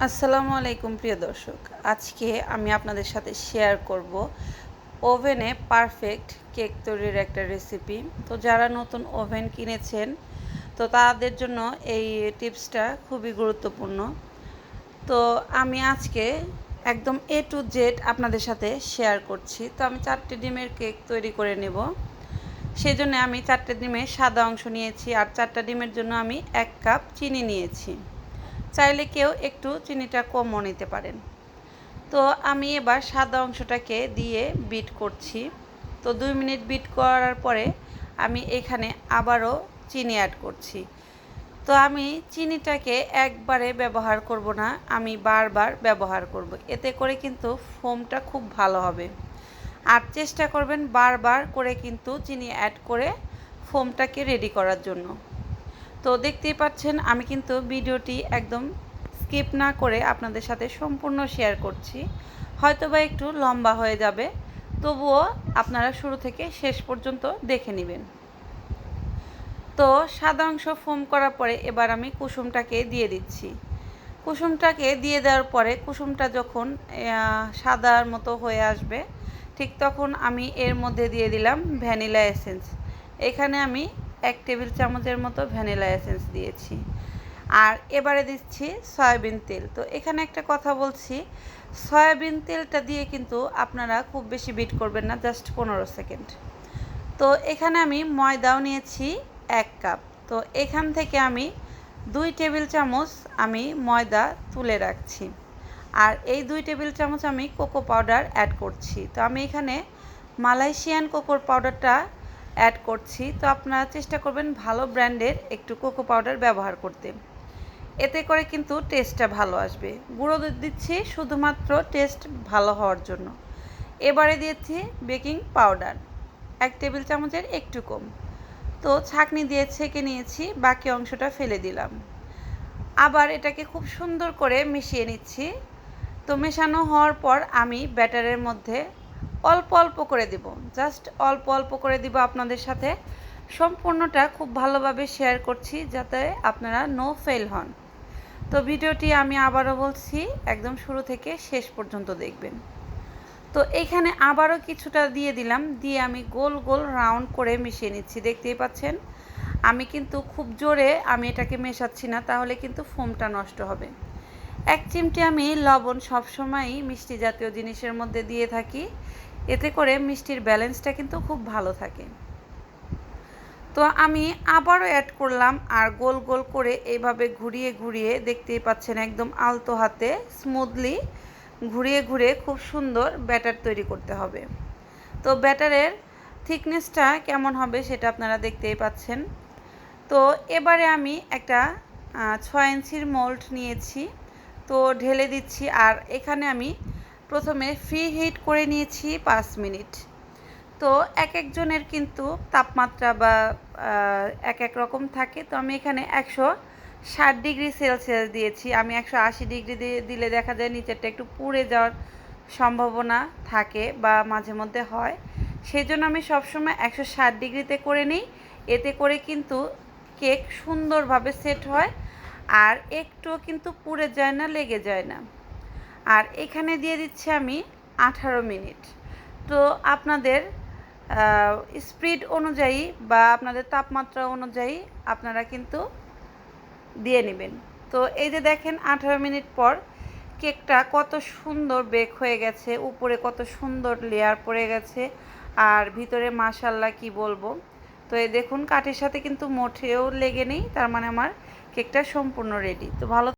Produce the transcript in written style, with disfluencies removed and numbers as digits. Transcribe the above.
আসসালামু আলাইকুম প্রিয় দর্শক। আজকে আমি আপনাদের সাথে শেয়ার করব ওভেনে পারফেক্ট কেক তৈরির একটা রেসিপি। তো যারা নতুন ওভেন কিনেছেন তো তাদের জন্য এই টিপসটা খুবই গুরুত্বপূর্ণ। তো আমি আজকে একদম A to Z আপনাদের সাথে শেয়ার করছি। তো আমি 4টে ডিমের কেক তৈরি করে নেব। সেজন্য আমি 4টে ডিমের সাদা অংশ নিয়েছি আর 4টা ডিমের জন্য আমি 1 কাপ চিনি নিয়েছি। চাইলে কেউ একটু চিনিটা কমও নিতে পারেন। তো আমি এবার সাদা অংশটাকে দিয়ে বিট করছি। তো 2 মিনিট বিট করার পরে আমি এখানে আবারও চিনি অ্যাড করছি। তো আমি চিনিটাকে একবারে ব্যবহার করব না, আমি বারবার ব্যবহার করব। এতে করে কিন্তু ফোমটা খুব ভালো হবে। আর চেষ্টা করবেন বারবার করে কিন্তু চিনি অ্যাড করে ফোমটাকে রেডি করার জন্য। তো দেখতেই পাচ্ছেন আমি কিন্তু ভিডিওটি একদম স্কিপ না করে আপনাদের সাথে সম্পূর্ণ শেয়ার করছি। হয়তোবা একটু লম্বা হয়ে যাবে, তবুও আপনারা শুরু থেকে শেষ পর্যন্ত দেখে নেবেন। তো সাদা অংশ ফোম করার পরে এবার আমি কুসুমটাকে দিয়ে দিচ্ছি। কুসুমটাকে দিয়ে দেওয়ার পরে কুসুমটা যখন সাদার মতো হয়ে আসবে ঠিক তখন আমি এর মধ্যে দিয়ে দিলাম ভ্যানিলা এসেন্স। এখানে আমি 1 টেবিল চামচের মতো ভ্যানিলা এসেন্স দিয়েছি। আর এবারে দিচ্ছি সয়াবিন তেল। তো এখানে একটা কথা বলছি, সয়াবিন তেলটা দিয়ে কিন্তু আপনারা খুব বেশি বিট করবেন না, জাস্ট 15 সেকেন্ড। তো এখানে আমি ময়দাও নিয়েছি 1 কাপ। তো এখান থেকে আমি 2 টেবিল চামচ আমি ময়দা তুলে রাখছি। আর এই 2 টেবিল চামচ আমি কোকো পাউডার অ্যাড করছি। তো আমি এখানে মালয়েশিয়ান কোকোর পাউডারটা অ্যাড করছি। তো আপনারা চেষ্টা করবেন ভালো ব্র্যান্ডের একটু কোকো পাউডার ব্যবহার করতে, এতে করে কিন্তু টেস্টটা ভালো আসবে। গুঁড়ো দুধ দিচ্ছি শুধুমাত্র টেস্ট ভালো হওয়ার জন্য। এবারে দিয়েছি বেকিং পাউডার 1 টেবিল চামচের একটু কম। তো ছাঁকনি দিয়ে ছেঁকে নিয়েছি, বাকি অংশটা ফেলে দিলাম। আবার এটাকে খুব সুন্দর করে মিশিয়ে নিচ্ছি। তো মেশানো হওয়ার পর আমি ব্যাটারের মধ্যে অল্প অল্প করে দিব, জাস্ট অল্প অল্প করে দিব। আপনাদের সাথে সম্পূর্ণটা খুব ভালোভাবে শেয়ার করছি যাতে আপনারা নো ফেল হন। তো ভিডিওটি আমি আবারও বলছি একদম শুরু থেকে শেষ পর্যন্ত দেখবেন। তো এইখানে আবারও কিছুটা দিয়ে দিলাম, দিয়ে আমি গোল গোল রাউন্ড করে মিশিয়ে নিচ্ছি। দেখতেই পাচ্ছেন আমি কিন্তু খুব জোরে আমি এটাকে মেশাচ্ছি না, তাহলে কিন্তু ফোমটা নষ্ট হবে। 1 চিমটি আমি লবণ সবসময়ই মিষ্টি জাতীয় জিনিসের মধ্যে দিয়ে থাকি, এতে করে মিষ্টির ব্যালেন্সটা কিন্তু খুব ভালো থাকে। তো আমি আবারও অ্যাড করলাম আর গোল গোল করে এইভাবে ঘুরিয়ে ঘুরিয়ে দেখতেই পাচ্ছেন একদম আলতো হাতে স্মুথলি ঘুরিয়ে ঘুরিয়ে খুব সুন্দর ব্যাটার তৈরি করতে হবে। তো ব্যাটারের থিকনেসটা কেমন হবে সেটা আপনারা দেখতেই পাচ্ছেন। তো এবারে আমি একটা 6 ইঞ্চির মোল্ড নিয়েছি, তো ঢেলে দিচ্ছি। আর এখানে আমি প্রথমে ফ্রি হিট করে নিয়েছি 5 মিনিট। তো এক একজনের কিন্তু তাপমাত্রা বা এক এক রকম থাকে। তো আমি এখানে 160 ডিগ্রি সেলসিয়াস দিয়েছি। আমি 180 ডিগ্রি দিলে দেখা যায় নিচেরটা একটু পুড়ে যাওয়ার সম্ভাবনা থাকে বা মাঝে মধ্যে হয়। সেই জন্য আমি সবসময় 160 ডিগ্রিতে করে নিই, এতে করে কিন্তু কেক সুন্দরভাবে সেট হয় আর একটুও কিন্তু পুড়ে যায় না, লেগে যায় না। আর এখানে দিয়ে দিচ্ছি আমি 18 মিনিট। তো আপনাদের স্পিড অনুযায়ী বা আপনাদের তাপমাত্রা অনুযায়ী আপনারা কিন্তু দিয়ে নেবেন। তো এই যে দেখেন 18 মিনিট পর কেকটা কত সুন্দর বেক হয়ে গেছে, উপরে কত সুন্দর লেয়ার পড়ে গেছে আর ভিতরে মাশাআল্লাহ কি বলবো। তো এই দেখুন কাঠের সাথে কিন্তু মোটেও লেগে নেই, তার মানে আমার কেকটা সম্পূর্ণ রেডি। তো ভালো